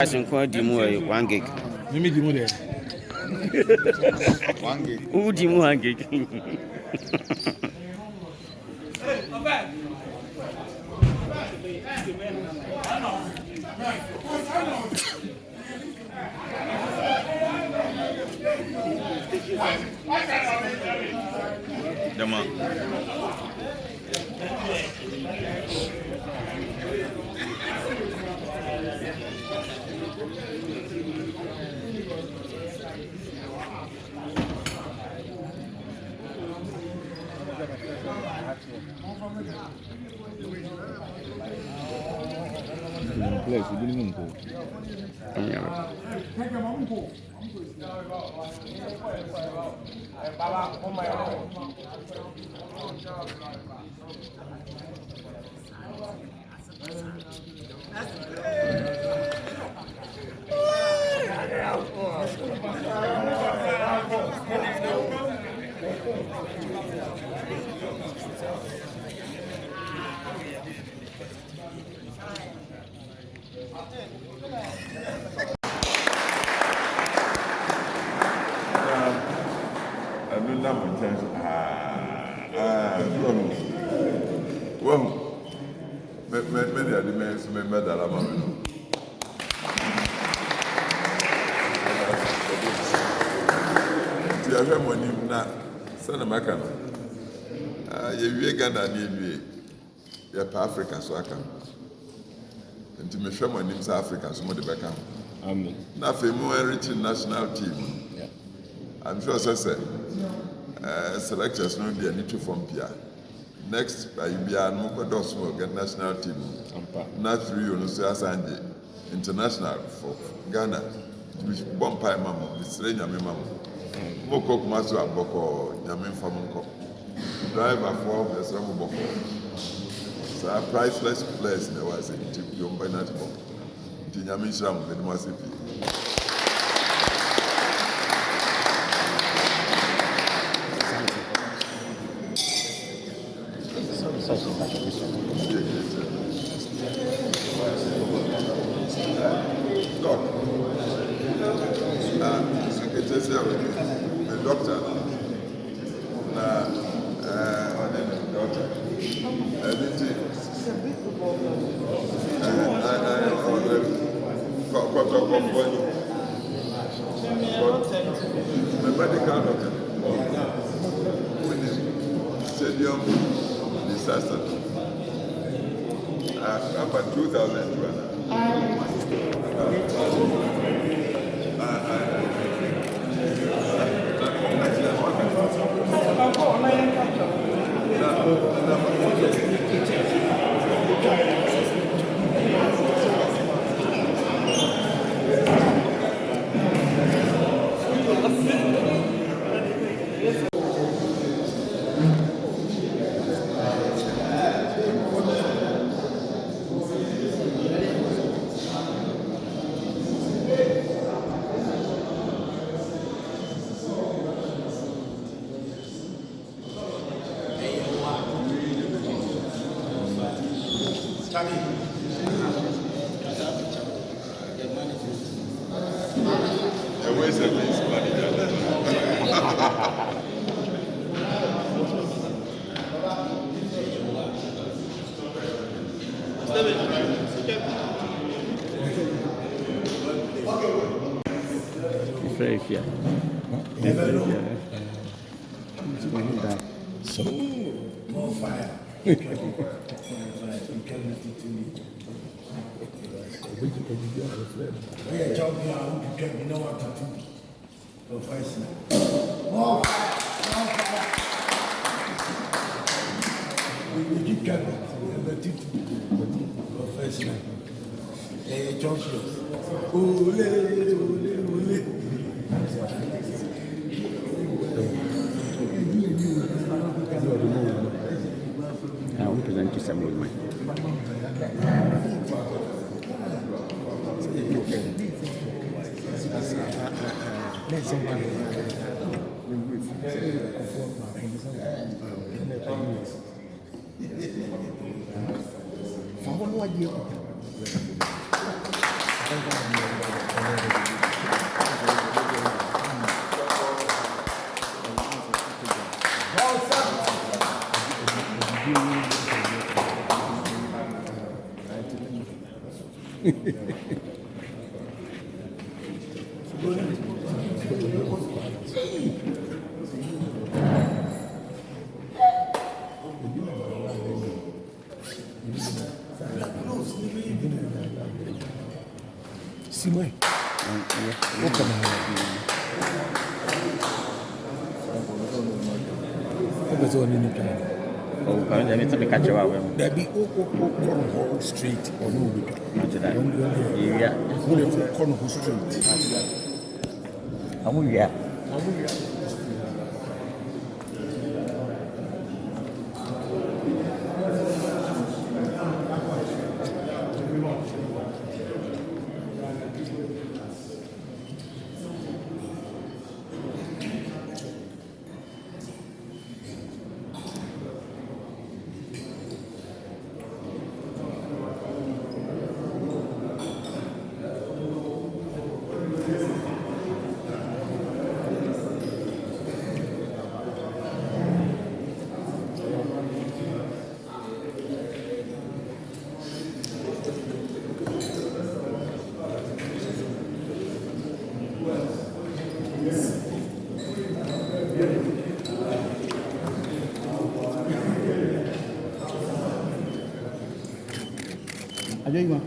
I think Dimu 1 gig. Let me Dimu there. 1 gig. Who Dimu 1 gig? Dama. Place, you didn't go. Ghana ni ya pa Africa so aka nti me hwɛ mo anim sa Africa so mo de bɛka Amen. Na fe mo enrich national team. Yeah. I'm sure say selectors no dey need to form pia. Next by bia no go do so get national team. Na 3 you know say asanje international for Ghana. We bomb pie mama, we slay nyame mama. Mo ko kuma so aboko nyame mfa mo nko. Driver for the Samu Boko. So a priceless place in the was in Tipium by Natbo. Tinyamisham, the Masipi. The doctor. Medical doctor. Stadium disaster. About 2012. So, more fire. I will present you some of mine. Favor no adianta. Simon. Oh, can you tell me catch you out? There be Cornwall Street or no? Not that. Yeah. Cornwall Street. Oh, yeah. Ada Ima.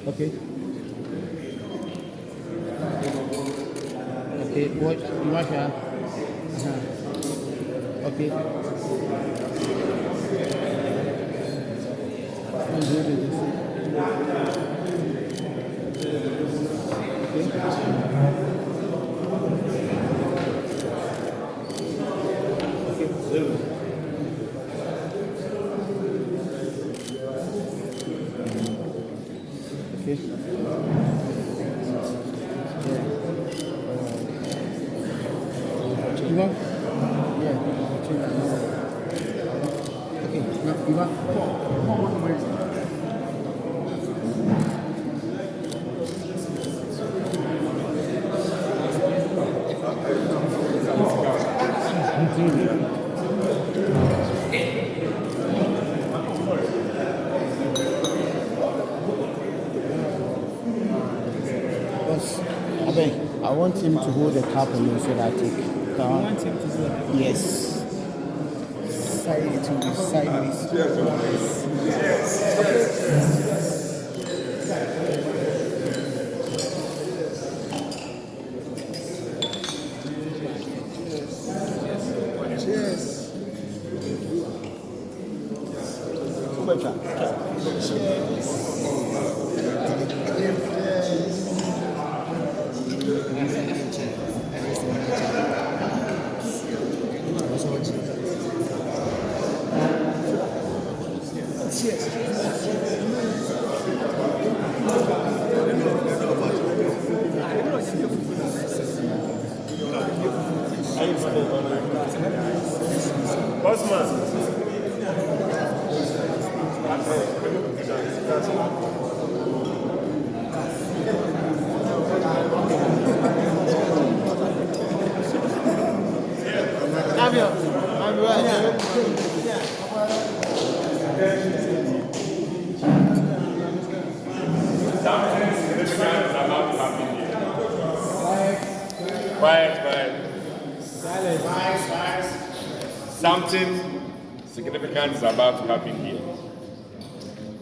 Okay. Okay, what you want to Okay. You want? Yeah. Okay, now you want? I want him to hold the cup on you so that it can. You want him to hold it? Yes. Side to sideways. Cheers. Quiet. Something significant is about to happen here.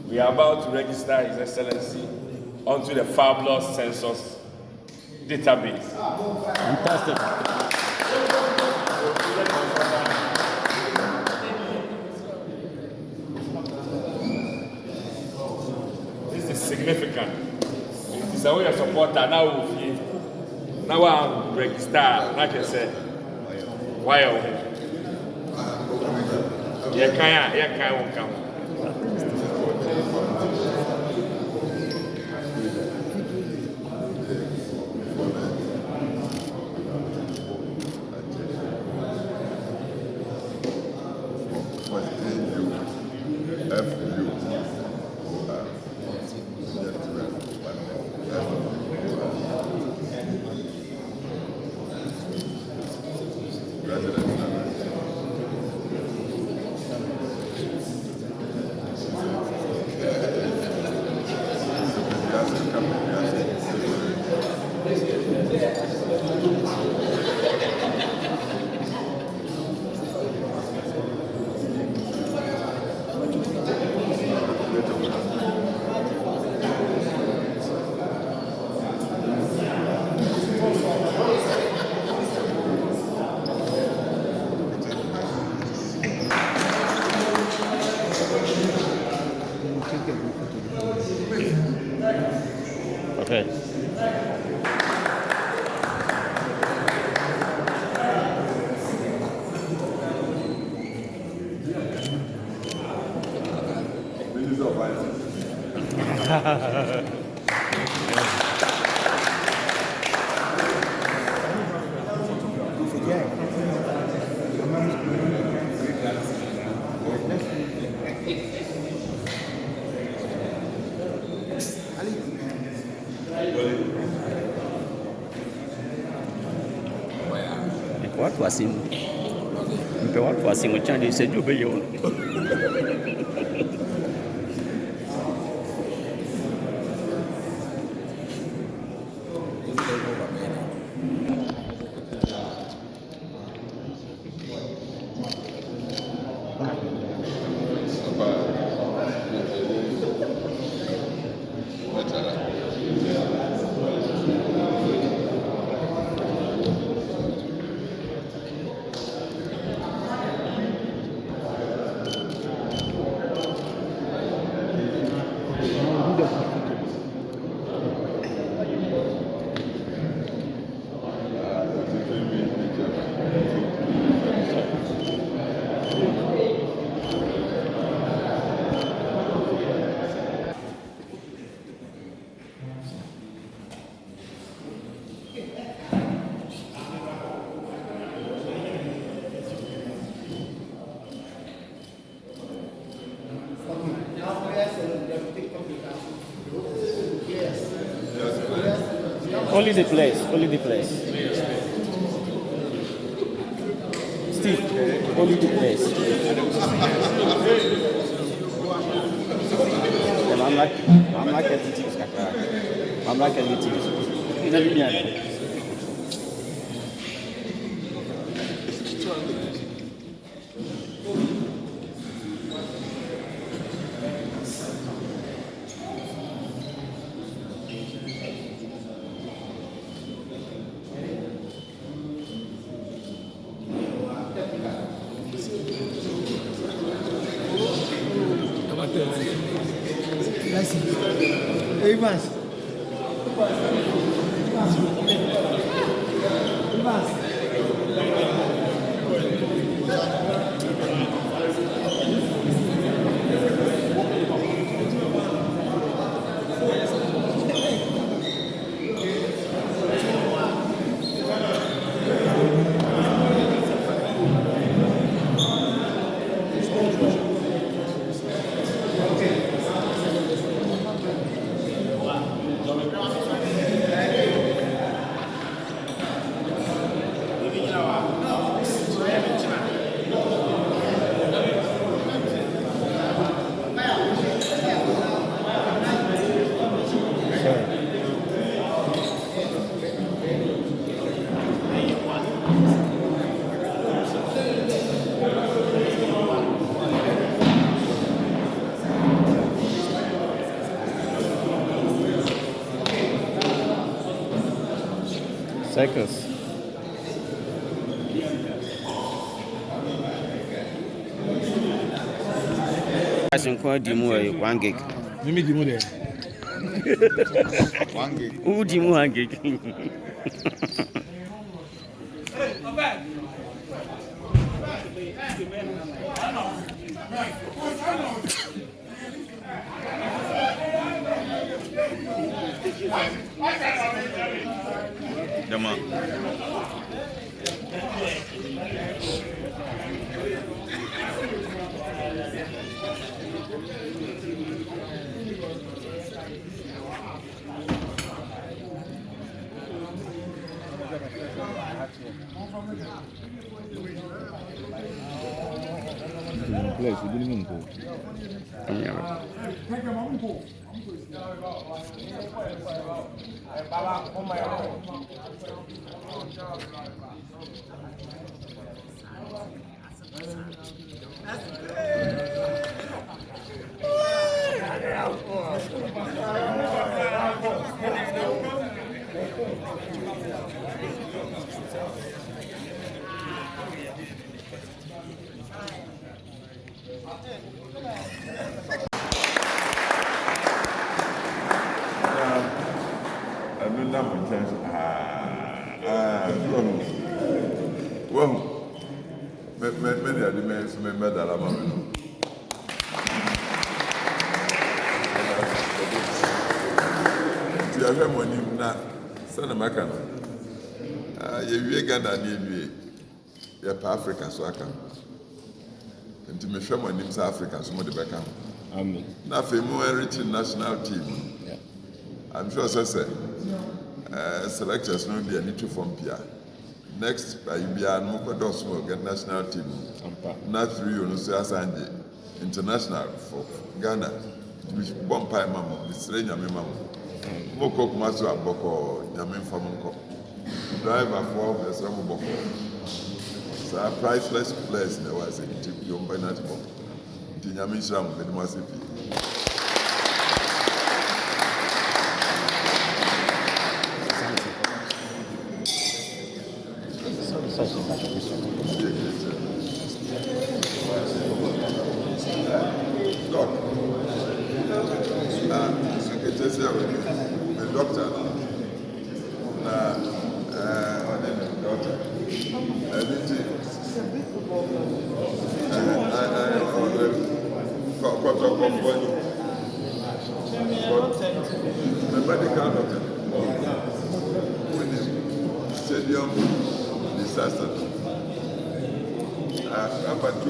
We are about to register His Excellency onto the fabulous census database. Fantastic. This is significant. It is a way of supporter now. Now I'm register. Like I said, why are we? Yeah, can't come. watu wasimu. Mpe watu wasimu chanje seju be yo. Only the place, only the place. Steve, only the place. I'm not getting things. I'm not getting things. Evans. Seconds. I think one gig. Mimi di mo there. 1 gig. Who di mo 1 gig? Dama. Place, you didn't even go. Well, many are the men who made that amount. You have money now, son of Macana. You get that name, you're African, so I can. And to me, show my name's African, so much back. Amen. Nothing more rich national team. Yeah. I'm sure, as I said, selectors know they need to form Pia. next Ibia no ko do so get national team na 3 no so asanje international for Ghana bomb pie mama bisre nyame mama mo ko kuma so aboko nyame fam nko driver for the some boko so priceless players na was a team yo penalty bomb ti nyame shram be mo asipi Stadium disaster. About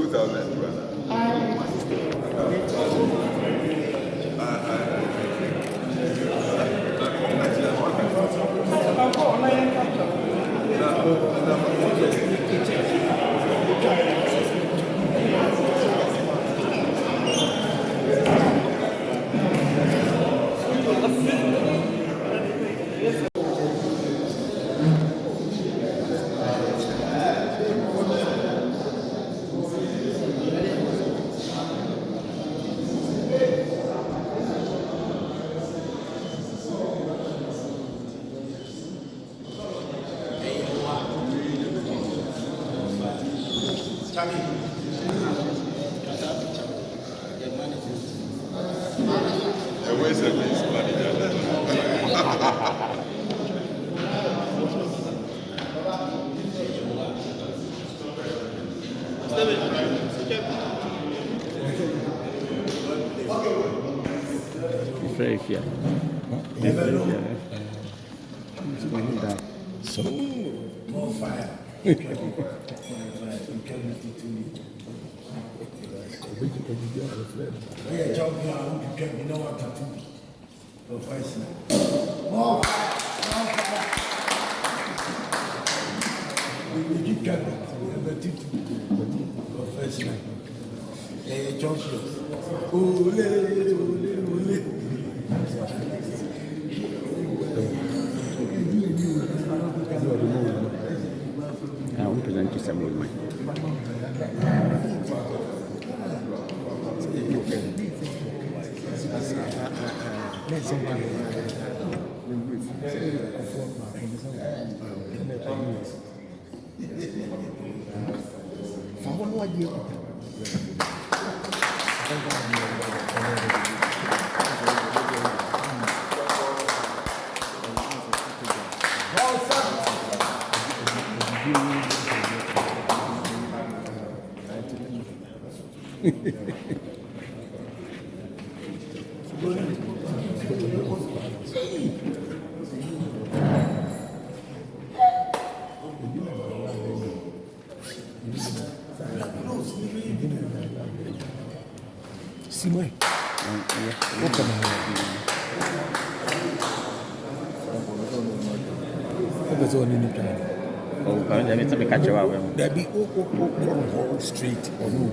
street or no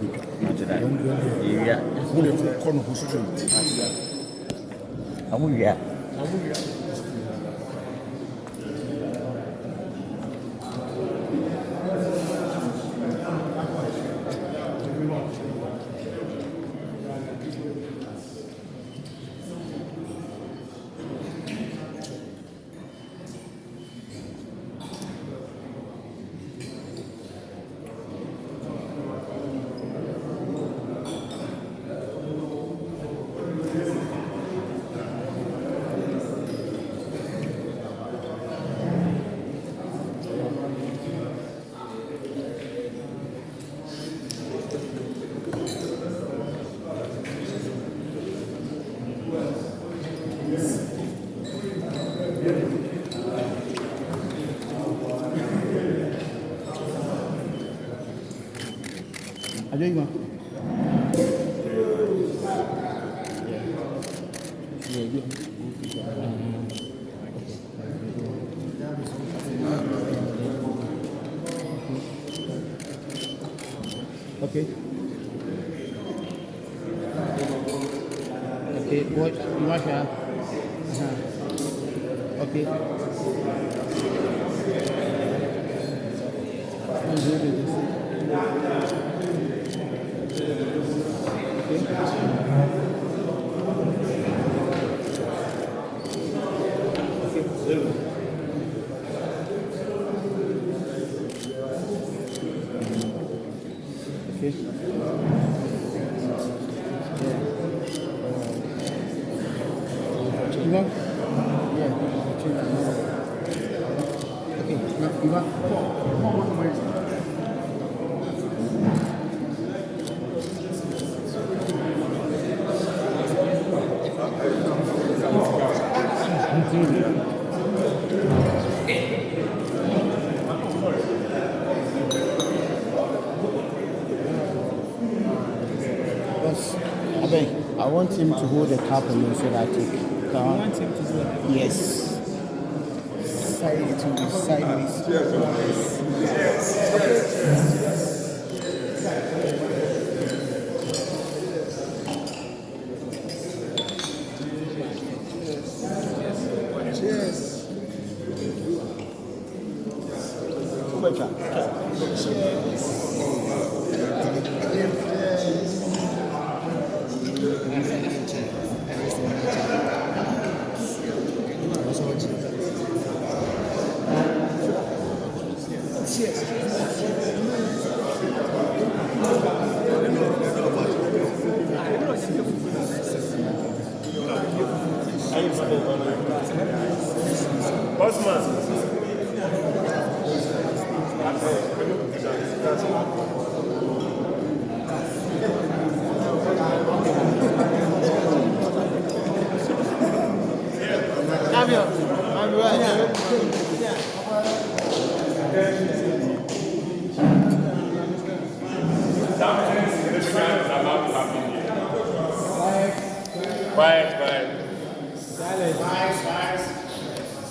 yeah. Allez, Okay. Okay, what you want to have? Okay. Okay. You want? Yeah. Okay. Now you want? Boss, I want him to hold the cup on you so that he can. You want him to do that? Yes. Side to sideways.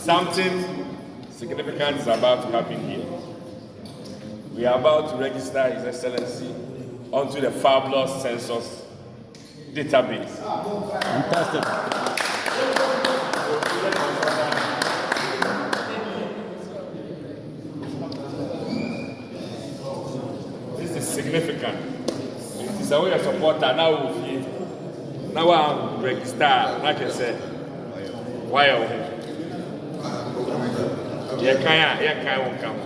Something significant is about to happen here. We are about to register His Excellency onto the fabulous census database. Fantastic. This is significant. It is a way of support now. Now I'm register, like I said. Why are we? Yeah, can't come.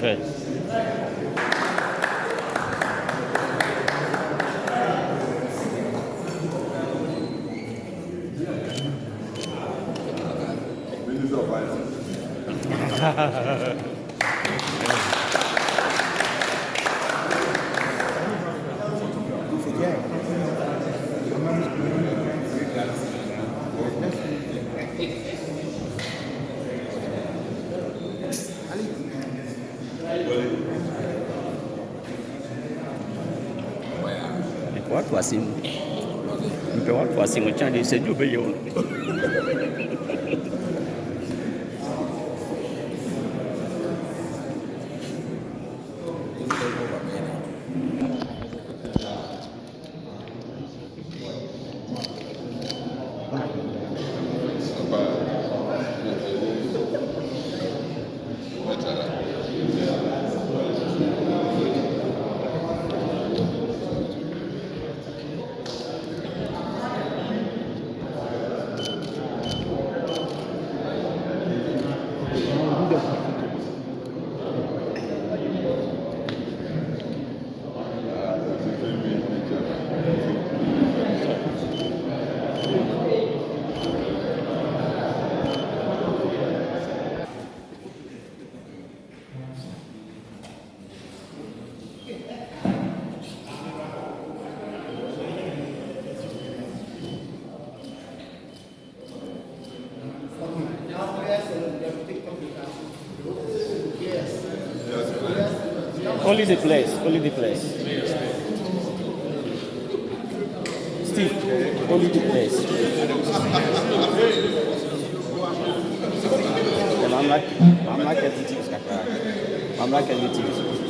Okay. Minister of Finance. Watu wa simu. Mpe watu wa simu chani sejube hiyo. Better. Only the place. Only the place. Steve, only the place. And I'm like editors, I'm like editors.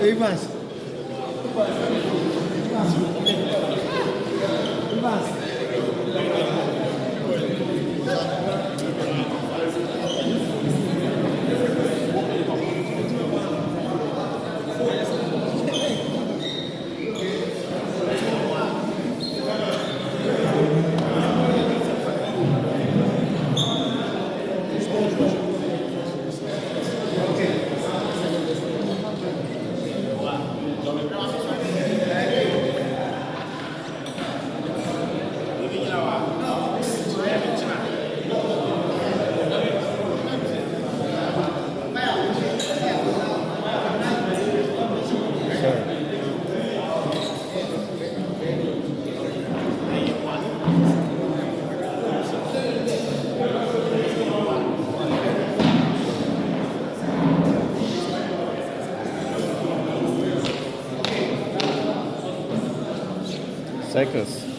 Evans. Seconds.